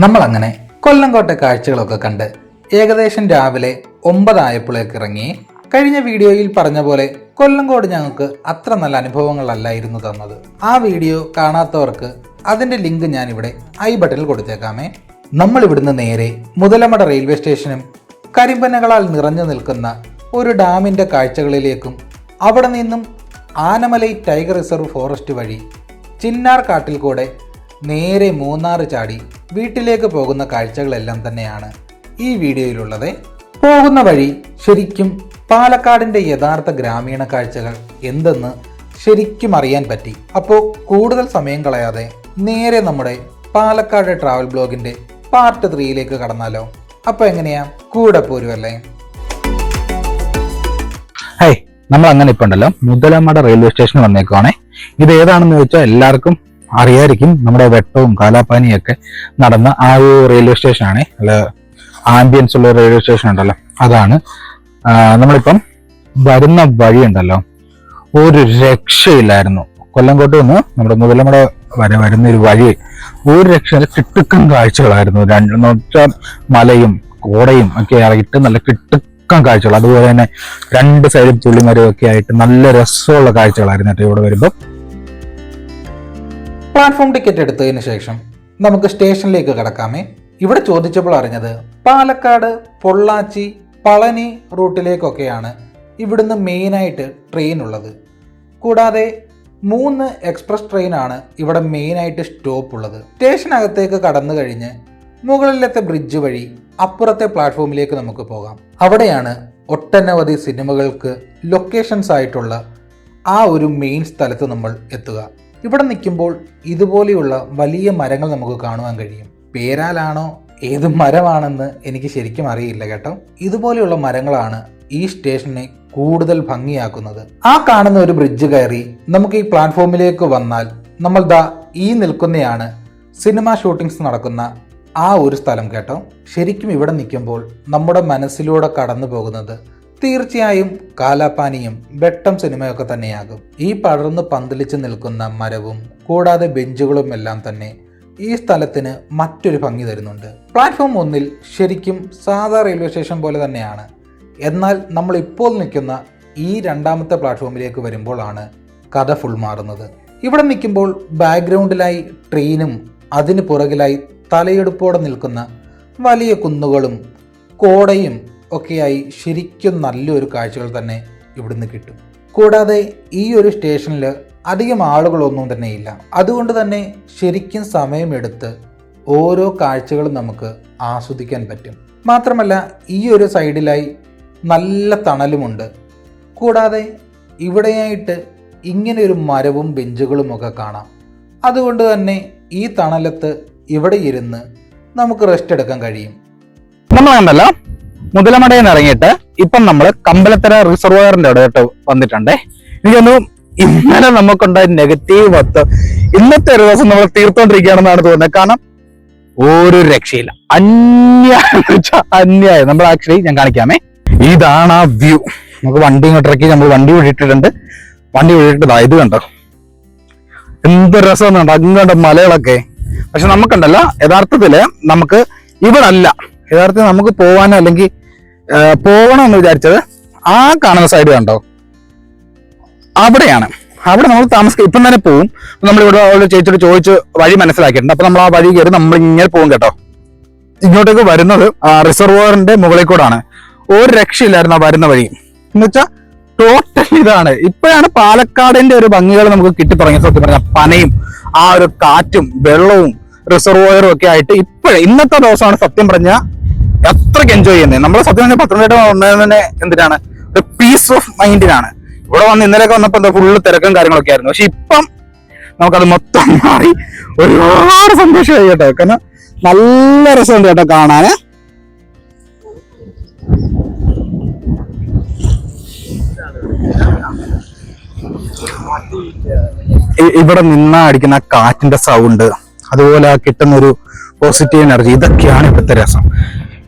നമ്മളങ്ങനെ കൊല്ലംകോട്ടെ കാഴ്ചകളൊക്കെ കണ്ട് ഏകദേശം രാവിലെ 9 ആയപ്പോഴേക്ക് ഇറങ്ങി. കഴിഞ്ഞ വീഡിയോയിൽ പറഞ്ഞ പോലെ കൊല്ലംകോട് ഞങ്ങൾക്ക് അത്ര നല്ല അനുഭവങ്ങളല്ലായിരുന്നു തന്നത്. ആ വീഡിയോ കാണാത്തവർക്ക് അതിന്റെ ലിങ്ക് ഞാനിവിടെ ഐ ബട്ടണിൽ കൊടുത്തേക്കാമേ. നമ്മൾ ഇവിടുന്ന് നേരെ മുതലമട റെയിൽവേ സ്റ്റേഷനും കരിമ്പനകളാൽ നിറഞ്ഞു നിൽക്കുന്ന ഒരു ഡാമിന്റെ കാഴ്ചകളിലേക്കും അവിടെ നിന്നും ആനമലൈ ടൈഗർ റിസർവ് ഫോറസ്റ്റ് വഴി ചിന്നാർ കാട്ടിൽ കൂടെ നേരെ മൂന്നാർ ചാടി വീട്ടിലേക്ക് പോകുന്ന കാഴ്ചകളെല്ലാം തന്നെയാണ് ഈ വീഡിയോയിലുള്ളത്. പോകുന്ന വഴി ശരിക്കും പാലക്കാടിൻ്റെ യഥാർത്ഥ ഗ്രാമീണ കാഴ്ചകൾ എന്തെന്ന് ശരിക്കും അറിയാൻ പറ്റി. അപ്പോൾ കൂടുതൽ സമയം കളയാതെ നേരെ നമ്മുടെ പാലക്കാട് ട്രാവൽ ബ്ലോഗിൻ്റെ പാർട്ട് 3യിലേക്ക് കടന്നാലോ? അപ്പോൾ എങ്ങനെയാ, കൂടെ പോരുമല്ലേ? ഹേയ്, നമ്മൾ അങ്ങനെ ഇപ്പൊ ഉണ്ടല്ലോ മുതലമട റെയിൽവേ സ്റ്റേഷനിൽ വന്നേക്കുവാണേ. ഇത് ഏതാണെന്ന് ചോദിച്ചാൽ എല്ലാവർക്കും അറിയായിരിക്കും. നമ്മുടെ വെട്ടവും കാലാപ്പാനിയും ഒക്കെ നടന്ന ആ ഒരു റെയിൽവേ സ്റ്റേഷനാണ്. അല്ല, ആംബിയൻസ് ഉള്ള റെയിൽവേ സ്റ്റേഷൻ ഉണ്ടല്ലോ, അതാണ്. നമ്മളിപ്പം വരുന്ന വഴി ഉണ്ടല്ലോ, ഒരു രക്ഷയില്ലായിരുന്നു. കൊല്ലംകോട്ട് നിന്ന് നമ്മുടെ മുതലമട വരെ വരുന്ന ഒരു വഴി ഒരു രക്ഷയില്ല. കിട്ടുക്കൻ കാഴ്ചകളായിരുന്നു. മലയും കോടയും ഒക്കെ ആയിട്ട് നല്ല കിട്ടുക്കൻ കാഴ്ചകൾ. അതുപോലെ തന്നെ രണ്ട് സൈഡും തുള്ളിമരവും ഒക്കെ ആയിട്ട് നല്ല രസമുള്ള കാഴ്ചകളായിരുന്നു കേട്ടോ ഇവിടെ വരുമ്പോൾ. പ്ലാറ്റ്ഫോം ടിക്കറ്റ് എടുത്തതിന് ശേഷം നമുക്ക് സ്റ്റേഷനിലേക്ക് കടക്കാമേ. ഇവിടെ ചോദിച്ചപ്പോൾ അറിഞ്ഞത് പാലക്കാട്, പൊള്ളാച്ചി, പളനി റൂട്ടിലേക്കൊക്കെയാണ് ഇവിടുന്ന് മെയിനായിട്ട് ട്രെയിൻ ഉള്ളത്. കൂടാതെ 3 എക്സ്പ്രസ് ട്രെയിനാണ് ഇവിടെ മെയിനായിട്ട് സ്റ്റോപ്പ് ഉള്ളത്. സ്റ്റേഷനകത്തേക്ക് കടന്നു കഴിഞ്ഞ് മുകളിലത്തെ ബ്രിഡ്ജ് വഴി അപ്പുറത്തെ പ്ലാറ്റ്ഫോമിലേക്ക് നമുക്ക് പോകാം. അവിടെയാണ് ഒട്ടനവധി സിനിമകൾക്ക് ലൊക്കേഷൻസ് ആയിട്ടുള്ള ആ ഒരു മെയിൻ സ്ഥലത്ത് നമ്മൾ എത്തുക. ഇവിടെ നിൽക്കുമ്പോൾ ഇതുപോലെയുള്ള വലിയ മരങ്ങൾ നമുക്ക് കാണുവാൻ കഴിയും. പേരാലാണോ ഏത് മരമാണെന്ന് എനിക്ക് ശരിക്കും അറിയില്ല കേട്ടോ. ഇതുപോലെയുള്ള മരങ്ങളാണ് ഈ സ്റ്റേഷനെ കൂടുതൽ ഭംഗിയാക്കുന്നത്. ആ കാണുന്ന ഒരു ബ്രിഡ്ജ് കയറി നമുക്ക് ഈ പ്ലാറ്റ്ഫോമിലേക്ക് വന്നാൽ നമ്മൾ ഈ നിൽക്കുന്നതാണ് സിനിമ ഷൂട്ടിങ്സ് നടക്കുന്ന ആ ഒരു സ്ഥലം കേട്ടോ. ശരിക്കും ഇവിടെ നിൽക്കുമ്പോൾ നമ്മുടെ മനസ്സിലൂടെ കടന്നു പോകുന്നത് തീർച്ചയായും കാലാപ്പാനിയും വെട്ടം സിനിമയൊക്കെ തന്നെയാകും. ഈ പടർന്ന് പന്തലിച്ച് നിൽക്കുന്ന മരവും കൂടാതെ ബെഞ്ചുകളും എല്ലാം തന്നെ ഈ സ്ഥലത്തിന് മറ്റൊരു ഭംഗി തരുന്നുണ്ട്. പ്ലാറ്റ്ഫോം 1 ശരിക്കും സാധാ റെയിൽവേ സ്റ്റേഷൻ പോലെ തന്നെയാണ്. എന്നാൽ നമ്മൾ ഇപ്പോൾ നിൽക്കുന്ന ഈ 2ാമത്തെ പ്ലാറ്റ്ഫോമിലേക്ക് വരുമ്പോഴാണ് കഥ ഫുൾ മാറുന്നത്. ഇവിടെ നിൽക്കുമ്പോൾ ബാക്ക്ഗ്രൗണ്ടിലായി ട്രെയിനും അതിന് പുറകിലായി തലയെടുപ്പോടെ നിൽക്കുന്ന വലിയ കുന്നുകളും കോടയും ഒക്കെയായി ശരിക്കും നല്ലൊരു കാഴ്ചകൾ തന്നെ ഇവിടുന്ന് കിട്ടും. കൂടാതെ ഈ ഒരു സ്റ്റേഷനിൽ അധികം ആളുകളൊന്നും തന്നെ ഇല്ല. അതുകൊണ്ട് തന്നെ ശരിക്കും സമയമെടുത്ത് ഓരോ കാഴ്ചകളും നമുക്ക് ആസ്വദിക്കാൻ പറ്റും. മാത്രമല്ല ഈ ഒരു സൈഡിലായി നല്ല തണലുമുണ്ട്. കൂടാതെ ഇവിടെയായിട്ട് ഇങ്ങനെ ഒരു മരവും ബെഞ്ചുകളും ഒക്കെ കാണാം. അതുകൊണ്ട് തന്നെ ഈ തണലത്ത് ഇവിടെ ഇരുന്ന് നമുക്ക് റെസ്റ്റ് എടുക്കാൻ കഴിയും. നമ്മൾ കണ്ടല്ലോ മുതലമടയിൽ നിന്ന് ഇറങ്ങിയിട്ട് ഇപ്പം നമ്മൾ കമ്പലത്തറ റിസർവോയറിന്റെ അവിടെ വന്നിട്ടുണ്ടേ. എനിക്കൊന്നു ഇന്നലെ നമുക്കുണ്ടായ നെഗറ്റീവ് മൊത്ത് ഇന്നത്തെ ഒരു ദിവസം നമ്മൾ തീർത്തോണ്ടിരിക്കുകയാണെന്നാണ് തോന്നുന്നത്. കാരണം ഒരു രക്ഷയില്ല, അന്യായം. നമ്മൾ ആക്ച്വലി ഞാൻ കാണിക്കാമേ. ഇതാണ് ആ വ്യൂ. നമുക്ക് വണ്ടി ഇങ്ങോട്ട് ഇറക്കി നമ്മൾ വണ്ടി വിട്ടിട്ടുണ്ട്. ഇത് കണ്ടോ എന്ത് രസം കണ്ടോ, അങ്ങോട്ട് മലകളൊക്കെ. പക്ഷെ നമുക്കുണ്ടല്ലോ യഥാർത്ഥത്തില് നമുക്ക് ഇവിടെ അല്ല, യഥാർത്ഥത്തിൽ നമുക്ക് പോവാനോ അല്ലെങ്കിൽ പോകണമെന്ന് വിചാരിച്ചത് ആ കാണുന്ന സൈഡ് കണ്ടോ, അവിടെയാണ്. അവിടെ നമ്മൾ താമസിക്കുക. ഇപ്പം തന്നെ പോവും. നമ്മളിവിടെ ചേച്ചിയോട് ചോദിച്ച് വഴി മനസ്സിലാക്കിയിട്ടുണ്ട്. അപ്പൊ നമ്മൾ ആ വഴി കയറി നമ്മൾ ഇങ്ങനെ പോകും കേട്ടോ. ഇങ്ങോട്ടേക്ക് വരുന്നത് റിസർവോയറിന്റെ മുകളിൽ കൂടാണ്. ഒരു രക്ഷയില്ലായിരുന്നു ആ വരുന്ന വഴി. എന്ന് വെച്ചാൽ ടോട്ടൽ ഇതാണ്. ഇപ്പോഴാണ് പാലക്കാടിന്റെ ഒരു ഭംഗികൾ നമുക്ക് കിട്ടി തുടങ്ങിയ. സത്യം പറഞ്ഞാൽ പനയും ആ ഒരു കാറ്റും വെള്ളവും റിസർവോയറും ഒക്കെ ആയിട്ട് ഇന്നത്തെ ദിവസമാണ് സത്യം പറഞ്ഞാൽ അത്രയ്ക്ക് എൻജോയ് ചെയ്യുന്നത്. നമ്മൾ സത്യം പറഞ്ഞാൽ പത്തനംതിട്ട വന്നത് തന്നെ എന്തിനാണ്, ഒരു പീസ് ഓഫ് മൈൻഡിനാണ്. ഇവിടെ വന്ന് ഇന്നലെയൊക്കെ വന്നപ്പോൾ എന്താ ഫുള്ള് തിരക്കും കാര്യങ്ങളൊക്കെ ആയിരുന്നു. പക്ഷെ ഇപ്പം നമുക്കത് മൊത്തം മാറി ഒരുപാട് സന്തോഷമായി കേട്ടോ. കാരണം നല്ല രസമുണ്ട് കേട്ടോ കാണാന്. ഇവിടെ നിന്നാ അടിക്കുന്ന കാറ്റിന്റെ സൗണ്ട്, അതുപോലെ കിട്ടുന്ന ഒരു പോസിറ്റീവ് എനർജി, ഇതൊക്കെയാണ് ഇവിടുത്തെ രസം.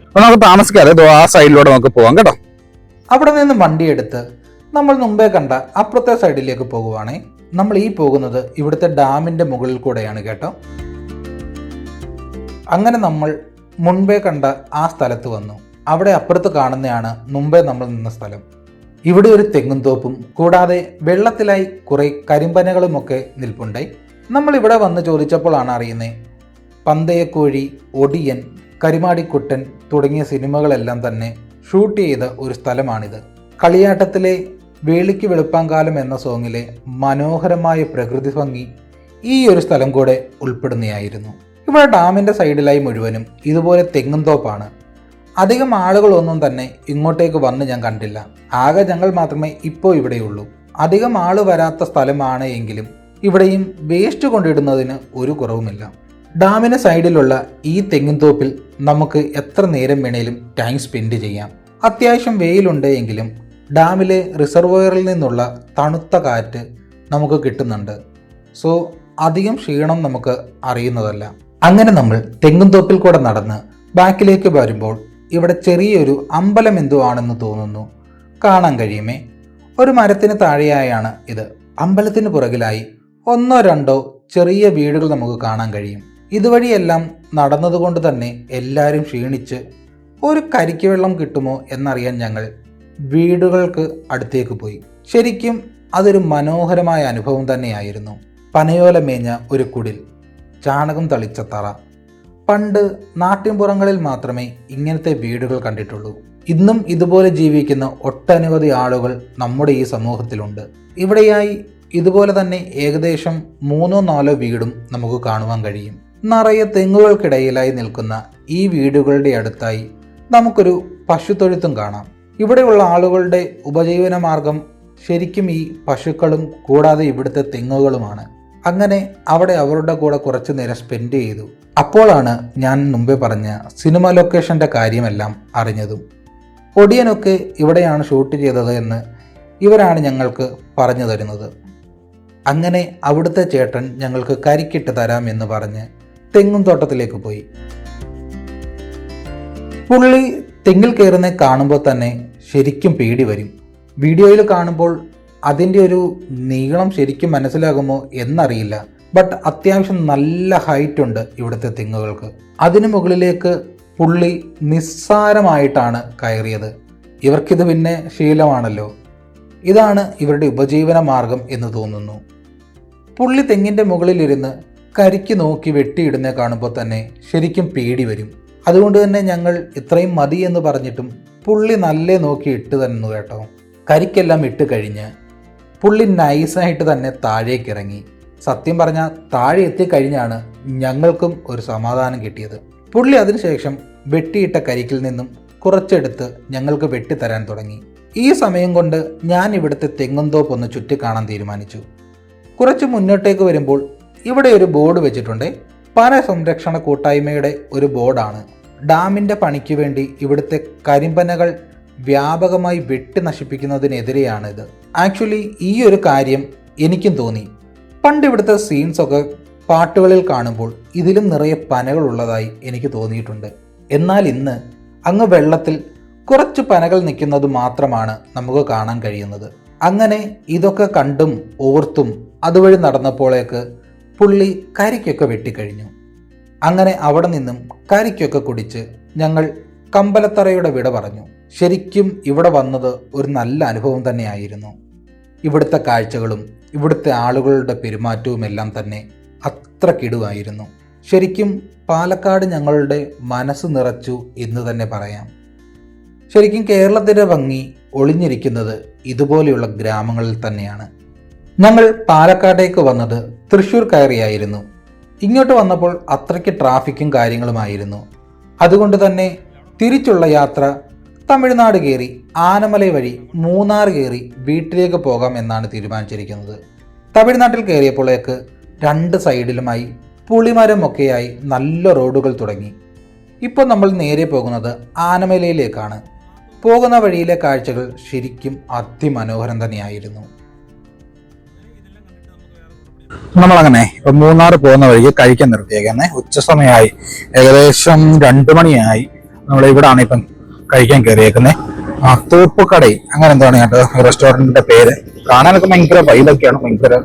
അപ്പൊ നമുക്ക് താമസിക്കാതെ ആ സൈഡിലൂടെ നമുക്ക് പോവാം കേട്ടോ. അവിടെ നിന്ന് വണ്ടിയെടുത്ത് നമ്മൾ മുമ്പേ കണ്ട അപ്പുറത്തെ സൈഡിലേക്ക് പോകുവാണേ. നമ്മൾ ഈ പോകുന്നത് ഇവിടുത്തെ ഡാമിന്റെ മുകളിൽ കൂടെയാണ് കേട്ടോ. അങ്ങനെ നമ്മൾ മുൻപേ കണ്ട ആ സ്ഥലത്ത് വന്നു. അവിടെ അപ്പുറത്ത് കാണുന്നതാണ് മുമ്പേ നമ്മൾ നിന്ന സ്ഥലം. ഇവിടെ ഒരു തെങ്ങുംതോപ്പും കൂടാതെ വെള്ളത്തിലായി കുറെ കരിമ്പനകളുമൊക്കെ നിൽപ്പുണ്ടായി. നമ്മൾ ഇവിടെ വന്ന് ചോദിച്ചപ്പോഴാണ് അറിയുന്നത് പന്തയക്കോഴി, ഒടിയൻ, കരിമാടിക്കുട്ടൻ തുടങ്ങിയ സിനിമകളെല്ലാം തന്നെ ഷൂട്ട് ചെയ്ത ഒരു സ്ഥലമാണിത്. കളിയാട്ടത്തിലെ വേളിക്ക് വെളുപ്പാങ്കാലം എന്ന സോങ്ങിലെ മനോഹരമായ പ്രകൃതി ഭംഗി ഈ ഒരു സ്ഥലം കൂടെ ഉൾപ്പെടുന്നതായിരുന്നു. ഇവിടെ ഡാമിൻ്റെ സൈഡിലായി മുഴുവനും ഇതുപോലെ തെങ്ങുംതോപ്പാണ്. അധികം ആളുകളൊന്നും തന്നെ ഇങ്ങോട്ടേക്ക് വന്ന് ഞാൻ കണ്ടില്ല. ആകെ ഞങ്ങൾ മാത്രമേ ഇപ്പോൾ ഇവിടെയുള്ളൂ. അധികം ആൾ വരാത്ത സ്ഥലമാണ് എങ്കിലും ഇവിടെയും വേസ്റ്റ് കൊണ്ടിടുന്നതിന് ഒരു കുറവുമില്ല. ഡാമിന് സൈഡിലുള്ള ഈ തെങ്ങിൻതോപ്പിൽ നമുക്ക് എത്ര നേരം വേണേലും ടൈം സ്പെൻഡ് ചെയ്യാം. അത്യാവശ്യം വെയിലുണ്ട് എങ്കിലും ഡാമിലെ റിസർവോയറിൽ നിന്നുള്ള തണുത്ത കാറ്റ് നമുക്ക് കിട്ടുന്നുണ്ട്. സോ അധികം ക്ഷീണം നമുക്ക് അറിയുന്നതല്ല. അങ്ങനെ നമ്മൾ തെങ്ങിൻതോപ്പിൽ കൂടെ നടന്ന് ബാക്കിലേക്ക് വരുമ്പോൾ ഇവിടെ ചെറിയൊരു അമ്പലം എന്തോ ആണെന്ന് തോന്നുന്നു. കാണാൻ കഴിയുമേ, ഒരു മരത്തിന് താഴെയായാണ് ഇത്. അമ്പലത്തിന് പുറകിലായി 1-2 ചെറിയ വീടുകൾ നമുക്ക് കാണാൻ കഴിയും. ഇതുവഴിയെല്ലാം നടന്നതുകൊണ്ട് തന്നെ എല്ലാവരും ക്ഷീണിച്ച് ഒരു കരിക്ക് വെള്ളം കിട്ടുമോ എന്നറിയാൻ ഞങ്ങൾ വീടുകൾക്ക് അടുത്തേക്ക് പോയി. ശരിക്കും അതൊരു മനോഹരമായ അനുഭവം തന്നെയായിരുന്നു. പനയോല മേഞ്ഞ ഒരു കുടിൽ, ചാണകം തളിച്ച തറ. പണ്ട് നാട്ടിൻപുറങ്ങളിൽ മാത്രമേ ഇങ്ങനത്തെ വീടുകൾ കണ്ടിട്ടുള്ളൂ. ഇന്നും ഇതുപോലെ ജീവിക്കുന്ന ഒട്ടനവധി ആളുകൾ നമ്മുടെ ഈ സമൂഹത്തിലുണ്ട്. ഇവിടെയായി ഇതുപോലെ തന്നെ ഏകദേശം 3-4 വീടും നമുക്ക് കാണുവാൻ കഴിയും. നിറയെ തെങ്ങുകൾക്കിടയിലായി നിൽക്കുന്ന ഈ വീടുകളുടെ അടുത്തായി നമുക്കൊരു പശുത്തൊഴുത്തും കാണാം. ഇവിടെയുള്ള ആളുകളുടെ ഉപജീവന മാർഗം ശരിക്കും ഈ പശുക്കളും കൂടാതെ ഇവിടുത്തെ തെങ്ങുകളുമാണ്. അങ്ങനെ അവിടെ അവരുടെ കൂടെ കുറച്ചു നേരം സ്പെൻഡ് ചെയ്തു. അപ്പോഴാണ് ഞാൻ മുമ്പേ പറഞ്ഞ സിനിമ ലൊക്കേഷൻ്റെ കാര്യമെല്ലാം അറിഞ്ഞതും. ഒടിയനൊക്കെ ഇവിടെയാണ് ഷൂട്ട് ചെയ്തത് എന്ന് ഇവരാണ് ഞങ്ങൾക്ക് പറഞ്ഞു തരുന്നത്. അങ്ങനെ അവിടുത്തെ ചേട്ടൻ ഞങ്ങൾക്ക് കരിക്കിട്ട് തരാം എന്ന് പറഞ്ഞ് തെങ്ങും തോട്ടത്തിലേക്ക് പോയി. പുള്ളി തെങ്ങിൽ കയറുന്ന കാണുമ്പോൾ തന്നെ ശരിക്കും പേടി വരും. വീഡിയോയിൽ കാണുമ്പോൾ അതിൻ്റെ ഒരു നീളം ശരിക്കും മനസ്സിലാകുമോ എന്നറിയില്ല. ബട്ട് അത്യാവശ്യം നല്ല ഹൈറ്റ് ഉണ്ട് ഇവിടുത്തെ തെങ്ങുകൾക്ക്. അതിനു മുകളിലേക്ക് പുള്ളി നിസ്സാരമായിട്ടാണ് കയറിയത്. ഇവർക്കിത് പിന്നെ ശീലമാണല്ലോ. ഇതാണ് ഇവരുടെ ഉപജീവന മാർഗം എന്ന് തോന്നുന്നു. പുള്ളി തെങ്ങിൻ്റെ മുകളിലിരുന്ന് കരിക്ക് നോക്കി വെട്ടിയിടുന്ന കാണുമ്പോൾ തന്നെ ശരിക്കും പേടി വരും. അതുകൊണ്ട് തന്നെ ഞങ്ങൾ ഇത്രയും മതി എന്ന് പറഞ്ഞിട്ടും പുള്ളി നല്ല നോക്കി ഇട്ട് തന്നു കേട്ടോ. കരിക്കെല്ലാം ഇട്ട് കഴിഞ്ഞ് പുള്ളി നൈസായിട്ട് തന്നെ താഴേക്ക് ഇറങ്ങി. സത്യം പറഞ്ഞാൽ താഴെ എത്തിക്കഴിഞ്ഞാണ് ഞങ്ങൾക്കും ഒരു സമാധാനം കിട്ടിയത്. പുള്ളി അതിനുശേഷം വെട്ടിയിട്ട കരിക്കിൽ നിന്നും കുറച്ചെടുത്ത് ഞങ്ങൾക്ക് വെട്ടിത്തരാൻ തുടങ്ങി. ഈ സമയം കൊണ്ട് ഞാൻ ഇവിടുത്തെ തെങ്ങുംതോപ്പ് ഒന്ന് ചുറ്റിക്കാണാൻ തീരുമാനിച്ചു. കുറച്ച് മുന്നോട്ടേക്ക് വരുമ്പോൾ ഇവിടെ ഒരു ബോർഡ് വെച്ചിട്ടുണ്ട്. വനസംരക്ഷണ കൂട്ടായ്മയുടെ ഒരു ബോർഡാണ്. ഡാമിൻ്റെ പണിക്ക് വേണ്ടി ഇവിടുത്തെ കരിമ്പനകൾ വ്യാപകമായി വെട്ടി നശിപ്പിക്കുന്നതിനെതിരെയാണിത്. ആക്ച്വലി ഈ ഒരു കാര്യം എനിക്കും തോന്നി. പണ്ട് ഇവിടുത്തെ സീൻസൊക്കെ പാട്ടുകളിൽ കാണുമ്പോൾ ഇതിലും നിറയെ പനകൾ ഉള്ളതായി എനിക്ക് തോന്നിയിട്ടുണ്ട്. എന്നാൽ ഇന്ന് അങ്ങ് വെള്ളത്തിൽ കുറച്ച് പനകൾ നിൽക്കുന്നത് മാത്രമാണ് നമുക്ക് കാണാൻ കഴിയുന്നത്. അങ്ങനെ ഇതൊക്കെ കണ്ടും ഓർത്തും അതുവഴി നടന്നപ്പോഴേക്ക് പുള്ളി കരിക്കൊക്കെ വെട്ടിക്കഴിഞ്ഞു. അങ്ങനെ അവിടെ നിന്നും കരിക്കൊക്കെ കുടിച്ച് ഞങ്ങൾ കമ്പലത്തറയുടെ വിട പറഞ്ഞു. ശരിക്കും ഇവിടെ വന്നത് ഒരു നല്ല അനുഭവം തന്നെയായിരുന്നു. ഇവിടുത്തെ കാഴ്ചകളും ഇവിടുത്തെ ആളുകളുടെ പെരുമാറ്റവും എല്ലാം തന്നെ അത്ര കിടുവായിരുന്നു. ശരിക്കും പാലക്കാട് ഞങ്ങളുടെ മനസ്സ് നിറച്ചു എന്ന് തന്നെ പറയാം. ശരിക്കും കേരളത്തിൻ്റെ ഭംഗി ഒളിഞ്ഞിരിക്കുന്നത് ഇതുപോലെയുള്ള ഗ്രാമങ്ങളിൽ തന്നെയാണ്. ഞങ്ങൾ പാലക്കാട്ടേക്ക് വന്നത് തൃശ്ശൂർ കയറിയായിരുന്നു. ഇങ്ങോട്ട് വന്നപ്പോൾ അത്രയ്ക്ക് ട്രാഫിക്കും കാര്യങ്ങളുമായിരുന്നു. അതുകൊണ്ട് തന്നെ തിരിച്ചുള്ള യാത്ര തമിഴ്നാട് കയറി ആനമല വഴി മൂന്നാർ കയറി വീട്ടിലേക്ക് പോകാം എന്നാണ് തീരുമാനിച്ചിരിക്കുന്നത്. തമിഴ്നാട്ടിൽ കയറിയപ്പോഴേക്ക് 2 സൈഡിലുമായി പുളിമരമൊക്കെയായി നല്ല റോഡുകൾ തുടങ്ങി. ഇപ്പോൾ നമ്മൾ നേരെ പോകുന്നത് ആനമലയിലേക്കാണ്. പോകുന്ന വഴിയിലെ കാഴ്ചകൾ ശരിക്കും അതിമനോഹരം തന്നെയായിരുന്നു. നമ്മളങ്ങനെ ഇപ്പൊ മൂന്നാർ പോകുന്ന വഴിക്ക് കഴിക്കാൻ നിർത്തിയേക്കുന്നേ. ഉച്ച സമയമായി, ഏകദേശം 2 മണിയായി. നമ്മൾ ഇവിടാണ് ഇപ്പം കഴിക്കാൻ കയറിയേക്കുന്നത്. തൂപ്പുകടൈ അങ്ങനെ എന്താണ് കേട്ടോ റെസ്റ്റോറന്റിന്റെ പേര്. കാണാനൊക്കെ ഭയങ്കര വൈബൊക്കെയാണ്. ഭയങ്കര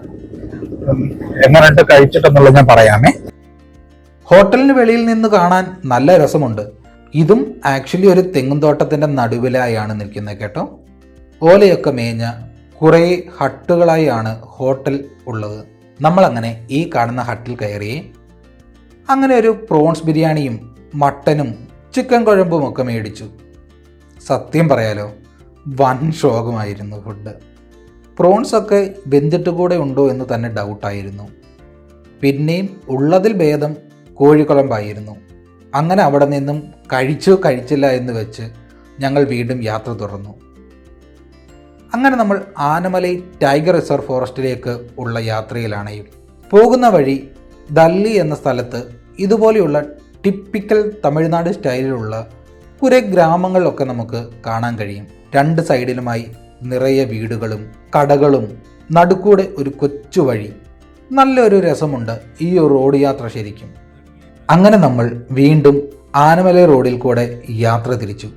എങ്ങനെയായിട്ട് കഴിച്ചിട്ടെന്നുള്ളത് ഞാൻ പറയാമേ. ഹോട്ടലിന് വെളിയിൽ നിന്ന് കാണാൻ നല്ല രസമുണ്ട്. ഇതും ആക്ച്വലി ഒരു തെങ്ങുംതോട്ടത്തിൻ്റെ നടുവിലായാണ് നിൽക്കുന്നത് കേട്ടോ. ഓലയൊക്കെ മേഞ്ഞ കുറേ ഹട്ടുകളായാണ് ഹോട്ടൽ ഉള്ളത്. നമ്മളങ്ങനെ ഈ കാണുന്ന ഹട്ടിൽ കയറി അങ്ങനെ ഒരു പ്രോൺസ് ബിരിയാണിയും മട്ടനും ചിക്കൻ കുഴമ്പും ഒക്കെ മേടിച്ചു. സത്യം പറയാലോ, വൻ ശോകമായിരുന്നു ഫുഡ്. പ്രോൺസൊക്കെ വെന്തിട്ട് കൂടെ ഉണ്ടോ എന്ന് തന്നെ ഡൗട്ടായിരുന്നു. പിന്നെയും ഉള്ളതിൽ ഭേദം കോഴിക്കുഴമ്പായിരുന്നു. അങ്ങനെ അവിടെ നിന്നും കഴിച്ചില്ല എന്ന് വെച്ച് ഞങ്ങൾ വീണ്ടും യാത്ര തുടർന്നു. അങ്ങനെ നമ്മൾ ആനമലൈ ടൈഗർ റിസർവ് ഫോറസ്റ്റിലേക്ക് ഉള്ള യാത്രയിലാണ്. പോകുന്ന വഴി ദല്ലി എന്ന സ്ഥലത്ത് ഇതുപോലെയുള്ള ടിപ്പിക്കൽ തമിഴ്നാട് സ്റ്റൈലിലുള്ള കുറേ ഗ്രാമങ്ങളിലൊക്കെ നമുക്ക് കാണാൻ കഴിയും. രണ്ട് സൈഡിലുമായി നിറയെ വീടുകളും കടകളും നടുക്കൂടെ ഒരു കൊച്ചു വഴി. നല്ലൊരു രസമുണ്ട് ഈ ഒരു റോഡ് യാത്ര ശരിക്കും. അങ്ങനെ നമ്മൾ വീണ്ടും ആനമലൈ റോഡിൽ കൂടെ യാത്ര തിരിച്ചു.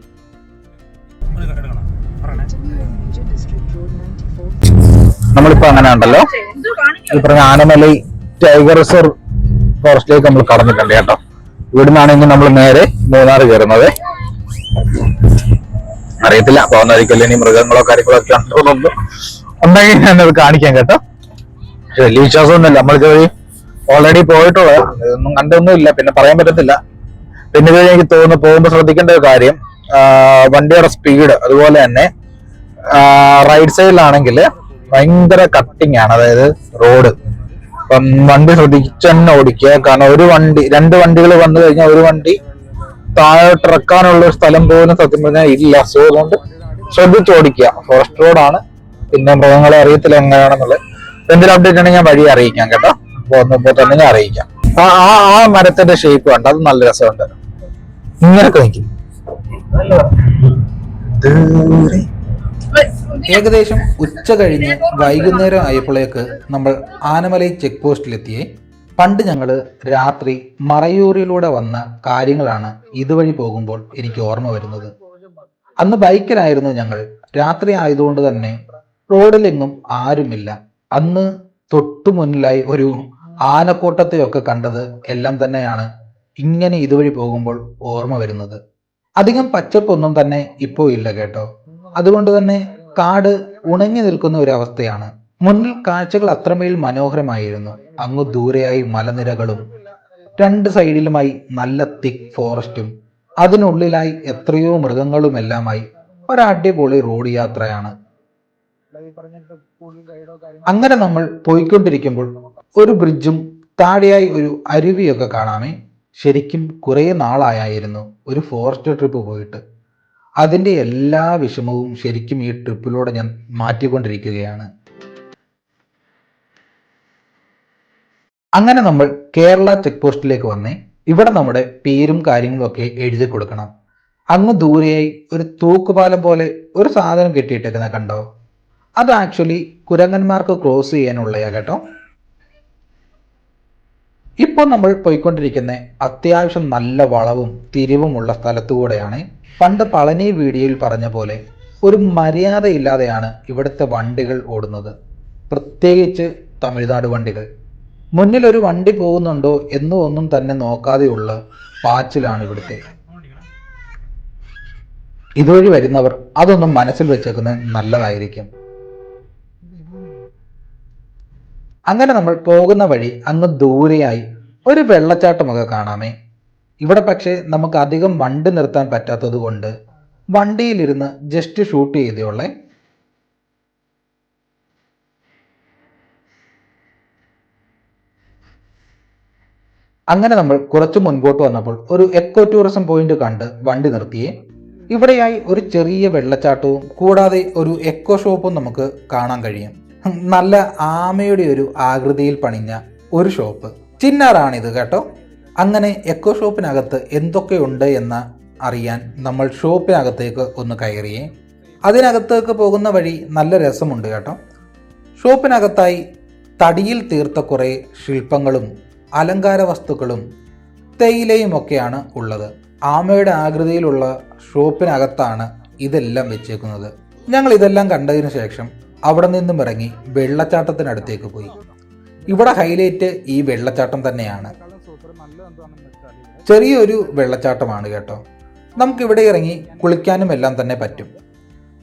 നമ്മളിപ്പോ അങ്ങനെ ഉണ്ടല്ലോ, ഈ പറഞ്ഞ ആനമലൈ ടൈഗർ റിസർവ് ഫോറസ്റ്റിലേക്ക് നമ്മൾ കടന്നിട്ടുണ്ട് കേട്ടോ. ഇവിടുന്നാണെങ്കിൽ നമ്മൾ നേരെ മൂന്നാർ കയറുന്നത്. അറിയത്തില്ല പോകുന്നതായിരിക്കും ഇനി മൃഗങ്ങളോ കാര്യങ്ങളോ ഒക്കെ ഉണ്ടോന്നൊന്നും ഉണ്ടെങ്കിൽ ഞാനത് കാണിക്കാം കേട്ടോ. പക്ഷെ വലിയ വിശ്വാസമൊന്നുമില്ല, നമ്മൾക്ക് ഓൾറെഡി പോയിട്ടുള്ളത് ഇതൊന്നും കണ്ടൊന്നും ഇല്ല, പിന്നെ പറയാൻ പറ്റത്തില്ല. പിന്നെ ഇത് എനിക്ക് തോന്നുന്നു പോകുമ്പോൾ ശ്രദ്ധിക്കേണ്ട ഒരു കാര്യം, വണ്ടിയുടെ സ്പീഡ്, അതുപോലെ തന്നെ റൈറ്റ് സൈഡിലാണെങ്കിൽ ഭയങ്കര കട്ടിങ് ആണ്, അതായത് റോഡ്. അപ്പം വണ്ടി ശ്രദ്ധിച്ച് തന്നെ ഓടിക്കുക. കാരണം രണ്ട് വണ്ടികൾ വന്നു കഴിഞ്ഞാൽ ഒരു വണ്ടി താഴോട്ട് ഇറക്കാനുള്ള ഒരു സ്ഥലം പോലും സത്യം പറഞ്ഞാൽ ഇല്ല. സോ അതുകൊണ്ട് ശ്രദ്ധിച്ച് ഓടിക്കുക. ഫോറസ്റ്റ് റോഡാണ്, പിന്നെ മൃഗങ്ങളെ അറിയത്തില്ല എങ്ങനെയാണെന്നുള്ളത്. എന്തെങ്കിലും അപ്ഡേറ്റ് ആണെങ്കിൽ ഞാൻ വഴി അറിയിക്കാം കേട്ടോ. പോകുമ്പോൾ തന്നെ ഞാൻ അറിയിക്കാം. ആ മരത്തിന്റെ ഷേപ്പ് കണ്ട, അത് നല്ല രസമുണ്ട്. ഇങ്ങനൊക്കെ നിൽക്കും. ഏകദേശം ഉച്ച കഴിഞ്ഞ് വൈകുന്നേരം ആയപ്പോഴേക്ക് നമ്മൾ ആനമലൈ ചെക്ക് പോസ്റ്റിലെത്തിയേ. പണ്ട് ഞങ്ങൾ രാത്രി മറയൂരിലൂടെ വന്ന കാര്യങ്ങളാണ് ഇതുവഴി പോകുമ്പോൾ എനിക്ക് ഓർമ്മ വരുന്നത്. അന്ന് ബൈക്കിലായിരുന്നു ഞങ്ങൾ. രാത്രി ആയതുകൊണ്ട് തന്നെ റോഡിലെങ്ങും ആരുമില്ല. അന്ന് തൊട്ടു മുന്നിലായി ഒരു ആനക്കൂട്ടത്തെയൊക്കെ കണ്ടത് എല്ലാം തന്നെയാണ് ഇങ്ങനെ ഇതുവഴി പോകുമ്പോൾ ഓർമ്മ വരുന്നത്. അധികം പച്ചപ്പൊന്നും തന്നെ ഇപ്പോൾ ഇല്ല കേട്ടോ. അതുകൊണ്ട് തന്നെ കാട് ഉണങ്ങി നിൽക്കുന്ന ഒരു അവസ്ഥയാണ്. മുന്നിൽ കാഴ്ചകൾ അത്രമേൽ മനോഹരമായിരുന്നു. അങ്ങ് ദൂരെയായി മലനിരകളും രണ്ട് സൈഡിലുമായി നല്ല തിക്ക് ഫോറസ്റ്റും അതിനുള്ളിലായി എത്രയോ മൃഗങ്ങളുമെല്ലാമായി ഒരടിപൊളി റോഡ് യാത്രയാണ്. അങ്ങനെ നമ്മൾ പോയിക്കൊണ്ടിരിക്കുമ്പോൾ ഒരു ബ്രിഡ്ജും താഴെയായി ഒരു അരുവിയൊക്കെ കാണാമേ. ശരിക്കും കുറേ നാളായിരുന്നു ഒരു ഫോറസ്റ്റ് ട്രിപ്പ് പോയിട്ട്. അതിൻ്റെ എല്ലാ വിഷമവും ശരിക്കും ഈ ട്രിപ്പിലൂടെ ഞാൻ മാറ്റിക്കൊണ്ടിരിക്കുകയാണ്. അങ്ങനെ നമ്മൾ കേരള ചെക്ക് പോസ്റ്റിലേക്ക് വന്നേ. ഇവിടെ നമ്മുടെ പേരും കാര്യങ്ങളും ഒക്കെ എഴുതി കൊടുക്കണം. അങ്ങ് ദൂരെയായി ഒരു തൂക്കുപാലം പോലെ ഒരു സാധനം കെട്ടിയിട്ടേക്കുന്ന കണ്ടോ? അത് ആക്ച്വലി കുരങ്ങന്മാർക്ക് ക്രോസ് ചെയ്യാനുള്ളയാ കേട്ടോ. ഇപ്പോൾ നമ്മൾ പോയിക്കൊണ്ടിരിക്കുന്ന അത്യാവശ്യം നല്ല വളവും തിരിവുമുള്ള സ്ഥലത്തുകൂടെയാണ്. പണ്ട് പളനി വീഡിയോയിൽ പറഞ്ഞ പോലെ ഒരു മര്യാദയില്ലാതെയാണ് ഇവിടുത്തെ വണ്ടികൾ ഓടുന്നത്, പ്രത്യേകിച്ച് തമിഴ്നാട് വണ്ടികൾ. മുന്നിലൊരു വണ്ടി പോകുന്നുണ്ടോ എന്നും ഒന്നും തന്നെ നോക്കാതെയുള്ള പാച്ചിലാണ് ഇവിടുത്തെ. ഇതുവഴി വരുന്നവർ അതൊന്നും മനസ്സിൽ വെച്ചേക്കുന്നത് നല്ലതായിരിക്കും. അങ്ങനെ നമ്മൾ പോകുന്ന വഴി അങ്ങ് ദൂരെയായി ഒരു വെള്ളച്ചാട്ടമൊക്കെ കാണാമേ. ഇവിടെ പക്ഷേ നമുക്ക് അധികം വണ്ടി നിർത്താൻ പറ്റാത്തത് കൊണ്ട് വണ്ടിയിലിരുന്ന് ജസ്റ്റ് ഷൂട്ട് ചെയ്തേയുള്ളേ. അങ്ങനെ നമ്മൾ കുറച്ച് മുൻപോട്ട് വന്നപ്പോൾ ഒരു എക്കോ ടൂറിസം പോയിന്റ് കണ്ട് വണ്ടി നിർത്തിയേ. ഇവിടെയായി ഒരു ചെറിയ വെള്ളച്ചാട്ടവും കൂടാതെ ഒരു എക്കോ ഷോപ്പും നമുക്ക് കാണാൻ കഴിയും. നല്ല ആമയുടെ ഒരു ആകൃതിയിൽ പണിഞ്ഞ ഒരു ഷോപ്പ്. ചിന്നാറാണിത് കേട്ടോ. അങ്ങനെ എക്കോ ഷോപ്പിനകത്ത് എന്തൊക്കെയുണ്ട് എന്ന് അറിയാൻ നമ്മൾ ഷോപ്പിനകത്തേക്ക് ഒന്ന് കയറിയേ. അതിനകത്തേക്ക് പോകുന്ന വഴി നല്ല രസമുണ്ട് കേട്ടോ. ഷോപ്പിനകത്തായി തടിയിൽ തീർത്ത കുറേ ശില്പങ്ങളും അലങ്കാര വസ്തുക്കളും തേയിലയും ഒക്കെയാണ് ഉള്ളത്. ആമയുടെ ആകൃതിയിലുള്ള ഷോപ്പിനകത്താണ് ഇതെല്ലാം വെച്ചേക്കുന്നത്. ഞങ്ങൾ ഇതെല്ലാം കണ്ടതിന് ശേഷം അവിടെ നിന്നും ഇറങ്ങി വെള്ളച്ചാട്ടത്തിനടുത്തേക്ക് പോയി. ഇവിടെ ഹൈലൈറ്റ് ഈ വെള്ളച്ചാട്ടം തന്നെയാണ്. ചെറിയൊരു വെള്ളച്ചാട്ടമാണ് കേട്ടോ. നമുക്കിവിടെ ഇറങ്ങി കുളിക്കാനും എല്ലാം തന്നെ പറ്റും.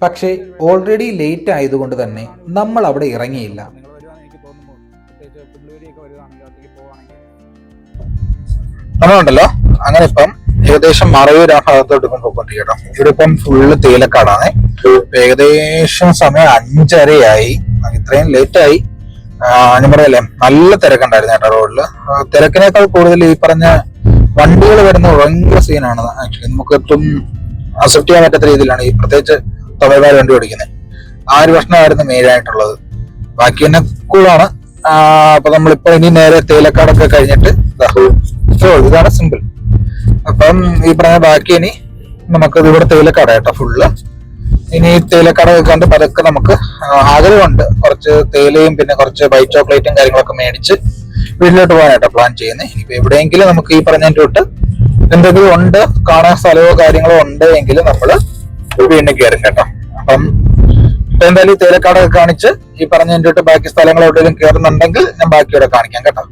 പക്ഷേ ഓൾറെഡി ലേറ്റ് ആയതുകൊണ്ട് തന്നെ നമ്മൾ അവിടെ ഇറങ്ങിയില്ല. നമ്മളുണ്ടല്ലോ അങ്ങനെ ഇപ്പം ഏകദേശം മറയൂർ ആ ഭാഗത്തോട്ട് ഇപ്പം പോയിക്കൊണ്ടിരിക്കട്ടോ. ഇവിടെ ഇപ്പം ഫുള്ള് തേയിലക്കാടാണ്. ഏകദേശം സമയം 5:30 ഇത്രയും ലേറ്റായി. ഞാൻ പറയല്ലേ, നല്ല തിരക്കുണ്ടായിരുന്നു കേട്ടോ റോഡില്. തിരക്കിനേക്കാൾ കൂടുതൽ ഈ പറഞ്ഞ വണ്ടികൾ വരുന്ന ഭയങ്കര സീനാണ്. ആക്ച്വലി നമുക്ക് ഒട്ടും അക്സെപ്റ്റ് ചെയ്യാൻ പറ്റാത്ത രീതിയിലാണ് ഈ പ്രത്യേകിച്ച് തമിഴ്നാട് വണ്ടി ഓടിക്കുന്നത്. ആ ഒരു പ്രശ്നമായിരുന്നു മെയിനായിട്ടുള്ളത്. ബാക്കി തന്നെ കൂളാണ്. അപ്പൊ നമ്മളിപ്പോ ഇനി നേരെ തേയിലക്കാടൊക്കെ കഴിഞ്ഞിട്ട് ഇതാണ് സിമ്പിൾ. അപ്പം ഈ പറഞ്ഞ ബാക്കി ഇനി നമുക്ക് ഇവിടെ തേയിലക്കാട കേട്ടോ ഫുള്ള്. ഇനി തേയിലക്കാടൊക്കെ കണ്ട് പതുക്കെ നമുക്ക് ആഗ്രഹമുണ്ട് കുറച്ച് തേയിലയും പിന്നെ കുറച്ച് വൈറ്റ് ചോക്ലേറ്റും കാര്യങ്ങളൊക്കെ മേടിച്ച് വീട്ടിലോട്ട് പോകാനായിട്ടോ പ്ലാൻ ചെയ്യുന്നത്. ഇനിയിപ്പോ എവിടെയെങ്കിലും നമുക്ക് ഈ പറഞ്ഞതിന്റെ തൊട്ട് എന്തെങ്കിലും ഉണ്ട്, കാണാൻ സ്ഥലമോ കാര്യങ്ങളോ ഉണ്ട് എങ്കിൽ നമ്മള് വീണ്ടും കയറും കേട്ടോ. അപ്പം ഇപ്പൊ എന്തായാലും ഈ തേയിലക്കാടൊക്കെ കാണിച്ച് ഈ പറഞ്ഞതിന്റെ തൊട്ട് ബാക്കി സ്ഥലങ്ങൾ എവിടെയെങ്കിലും കയറുന്നുണ്ടെങ്കിൽ ഞാൻ ബാക്കിയോടെ കാണിക്കാം കേട്ടോ.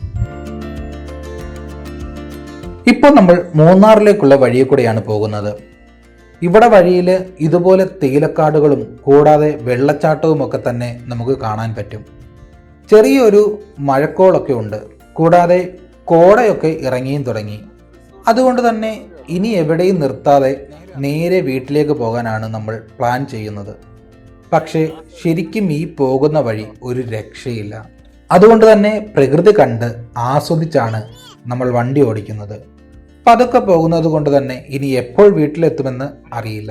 ഇപ്പോൾ നമ്മൾ മൂന്നാറിലേക്കുള്ള വഴിയെ കൂടെയാണ് പോകുന്നത്. ഇവിടെ വഴിയിൽ ഇതുപോലെ തേയിലക്കാടുകളും കൂടാതെ വെള്ളച്ചാട്ടവും ഒക്കെ തന്നെ നമുക്ക് കാണാൻ പറ്റും. ചെറിയൊരു മഴക്കോളൊക്കെ ഉണ്ട്. കൂടാതെ കോടയൊക്കെ ഇറങ്ങിയും തുടങ്ങി. അതുകൊണ്ട് തന്നെ ഇനി എവിടെയും നിർത്താതെ നേരെ വീട്ടിലേക്ക് പോകാനാണ് നമ്മൾ പ്ലാൻ ചെയ്യുന്നത്. പക്ഷേ ശരിക്കും ഈ പോകുന്ന വഴി ഒരു രക്ഷയില്ല. അതുകൊണ്ട് തന്നെ പ്രകൃതി കണ്ട് ആസ്വദിച്ചാണ് നമ്മൾ വണ്ടി ഓടിക്കുന്നത്. പതുക്കെ പോകുന്നത് കൊണ്ട് തന്നെ ഇനി എപ്പോൾ വീട്ടിലെത്തുമെന്ന് അറിയില്ല.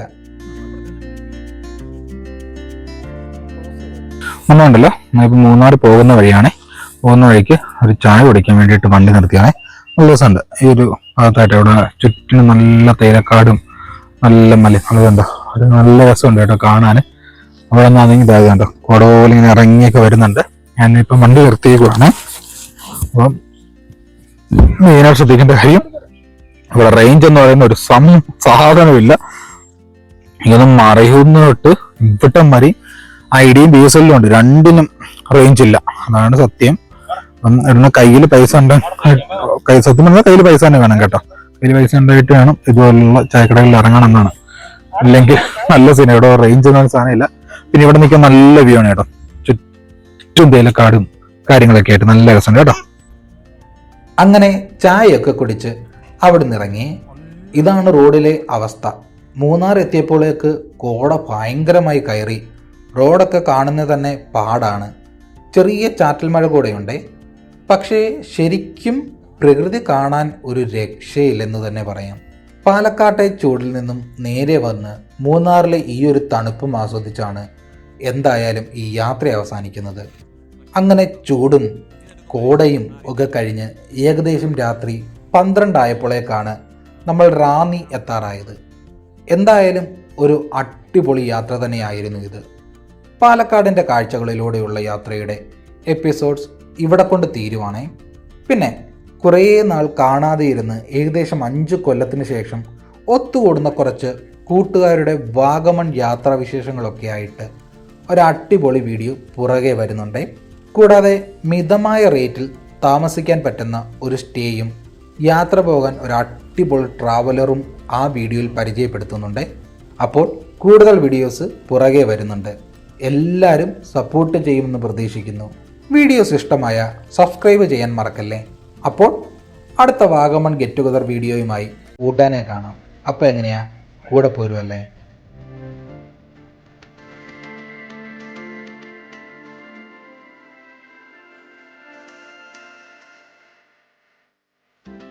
നമ്മളുണ്ടല്ലോ ഇപ്പൊ മൂന്നാർ പോകുന്ന വഴിയാണ്. പോകുന്ന വഴിക്ക് ഒരു ചായ കുടിക്കാൻ വേണ്ടിയിട്ട് വണ്ടി നിർത്തിയാണേ. നല്ല രസമുണ്ട്. ഈ ഒരു ഭാഗത്തായിട്ട് ഇവിടെ ചുറ്റിനും നല്ല തേയിലക്കാടും നല്ല മലയുണ്ടോ. അത് നല്ല രസമുണ്ട് കേട്ടോ കാണാൻ. അവിടെ നിന്നാണെങ്കിൽ ഇതായത് കണ്ടോ കുടപോലെ ഇങ്ങനെ ഇറങ്ങിയൊക്കെ വരുന്നുണ്ട്. ഞാനിപ്പം വണ്ടി നിർത്തിയേക്കുവാണ്. അപ്പം മെയിനായിട്ട് ശ്രദ്ധിക്കേണ്ട കാര്യം ഇവിടെ റേഞ്ച് എന്ന് പറയുന്ന ഒരു സാധനമില്ല. ഇതൊന്നും മറയൂന്ന് തൊട്ട് ഇവിട്ടം വരെ ഐഡിയയും ബി എസ് എല്ലും ഉണ്ട്. രണ്ടിനും റേഞ്ച് ഇല്ല. അതാണ് സത്യം. ഇടുന്ന കയ്യിൽ പൈസ ഉണ്ടെങ്കിൽ സത്യം പറഞ്ഞാൽ കയ്യിൽ പൈസ തന്നെ വേണം കേട്ടോ. കയ്യിൽ പൈസ ഉണ്ടായിട്ട് വേണം ഇതുപോലുള്ള ചായക്കടകളിൽ ഇറങ്ങണം എന്നാണ്. ഇല്ലെങ്കിൽ നല്ല സീന. ഇവിടെ റേഞ്ച് ഒന്നും സാധനം ഇല്ല. പിന്നെ ഇവിടെ നിൽക്കാൻ നല്ല വ്യൂ ആണ് കേട്ടോ. ചുറ്റും തേയിലക്കാടും കാര്യങ്ങളൊക്കെ ആയിട്ട് നല്ല രസമുണ്ട് കേട്ടോ. അങ്ങനെ ചായയൊക്കെ കുടിച്ച് അവിടെ നിന്ന് ഇറങ്ങി. ഇതാണ് റോഡിലെ അവസ്ഥ. മൂന്നാർ എത്തിയപ്പോഴേക്ക് കോട ഭയങ്കരമായി കയറി. റോഡൊക്കെ കാണുന്നത് തന്നെ പാടാണ്. ചെറിയ ചാറ്റൽ മഴ കൂടെയുണ്ട്. പക്ഷേ ശരിക്കും പ്രകൃതി കാണാൻ ഒരു രക്ഷയില്ലെന്ന് തന്നെ പറയാം. പാലക്കാട്ടെ ചൂടിൽ നിന്നും നേരെ വന്ന് മൂന്നാറിലെ ഈ ഒരു തണുപ്പും ആസ്വദിച്ചാണ് എന്തായാലും ഈ യാത്ര അവസാനിക്കുന്നത്. അങ്ങനെ ചൂടും കോടയും ഒക്കെ കഴിഞ്ഞ് ഏകദേശം രാത്രി 12 ആയപ്പോഴേക്കാണ് നമ്മൾ റാന്നി എത്താറായത്. എന്തായാലും ഒരു അടിപൊളി യാത്ര തന്നെയായിരുന്നു ഇത്. പാലക്കാടിൻ്റെ കാഴ്ചകളിലൂടെയുള്ള യാത്രയുടെ എപ്പിസോഡ്സ് ഇവിടെ കൊണ്ട് തീരുവാണേ. പിന്നെ കുറേ നാൾ കാണാതെ ഇരുന്ന് ഏകദേശം 5 കൊല്ലത്തിന് ശേഷം ഒത്തുകൂടുന്ന കുറച്ച് കൂട്ടുകാരുടെ വാഗമൺ യാത്രാവിശേഷങ്ങളൊക്കെ ആയിട്ട് ഒരു അടിപൊളി വീഡിയോ പുറകെ വരുന്നുണ്ട്. കൂടാതെ മിതമായ റേറ്റിൽ താമസിക്കാൻ പറ്റുന്ന ഒരു സ്റ്റേയും യാത്ര പോകാൻ ഒരു അടിപൊളി ട്രാവലറും ആ വീഡിയോയിൽ പരിചയപ്പെടുത്തുന്നുണ്ട്. അപ്പോൾ കൂടുതൽ വീഡിയോസ് പുറകെ വരുന്നുണ്ട്. എല്ലാവരും സപ്പോർട്ട് ചെയ്യുമെന്ന് പ്രതീക്ഷിക്കുന്നു. വീഡിയോസ് ഇഷ്ടമായ സബ്സ്ക്രൈബ് ചെയ്യാൻ മറക്കല്ലേ. അപ്പോൾ അടുത്ത വാഗമൺ ഗെറ്റ് ടുഗദർ വീഡിയോയുമായി ഉടനെ കാണാം. അപ്പോൾ എങ്ങനെയാ, കൂടെ പോരുമല്ലേ?